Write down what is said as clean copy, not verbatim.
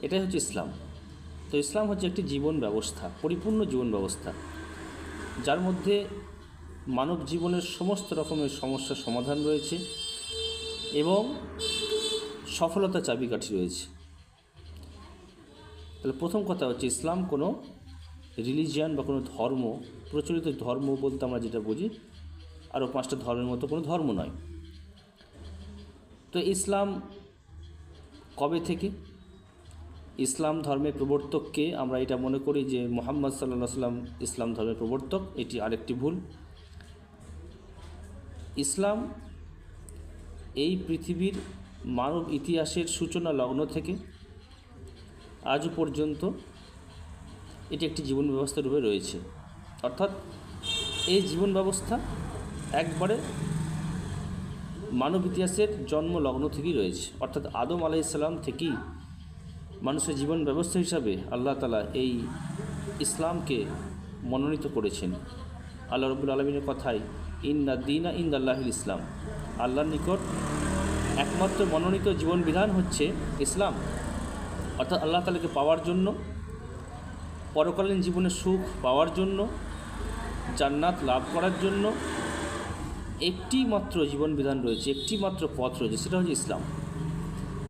এটাই হচ্ছে ইসলাম। তো ইসলাম হচ্ছে একটি জীবন ব্যবস্থা, পরিপূর্ণ জীবন ব্যবস্থা, যার মধ্যে মানব জীবনের সমস্ত রকমের সমস্যার সমাধান রয়েছে এবং সফলতা চাবিকাঠি রয়েছে। তাহলে প্রথম কথা হচ্ছে ইসলাম কোনো রিলিজিয়ান বা কোনো ধর্ম, প্রচলিত ধর্ম বলতে আমরা যেটা বুঝি আরও 5টা ধর্মের মতো কোনো ধর্ম নয়। তো ইসলাম কবে থেকে? ইসলাম ধর্মের প্রবর্তককে আমরা এটা মনে করি যে মুহাম্মদ সাল্লাল্লাহু আলাইহি সাল্লাম ইসলাম ধর্মের প্রবর্তক, এটি আরেকটি ভুল। ইসলাম এই পৃথিবীর মানব ইতিহাসের সূচনা লগ্ন থেকে আজও পর্যন্ত এটি একটি জীবন ব্যবস্থা রূপে রয়েছে। অর্থাৎ এই জীবন ব্যবস্থা একবারে মানব ইতিহাসের জন্ম লগ্ন থেকেই রয়েছে। অর্থাৎ আদম আলাইহিস সালাম থেকেই মানুষের জীবন ব্যবস্থা হিসাবে আল্লাহ তাআলা এই ইসলামকে মনোনীত করেছেন। আল্লাহ রাব্বুল আলামিনের কথাই, ইন্না দীনা ইনদাল্লাহিল ইসলাম, আল্লাহর নিকট একমাত্র মনোনীত জীবন বিধান হচ্ছে ইসলাম। অর্থাৎ আল্লাহ তাআলাকে পাওয়ার জন্য, পরকালীন জীবনের সুখ পাওয়ার জন্য, জান্নাত লাভ করার জন্য একটি মাত্র জীবন বিধান রয়েছে, একটি মাত্র পথ রয়েছে, সেটা হচ্ছে ইসলাম।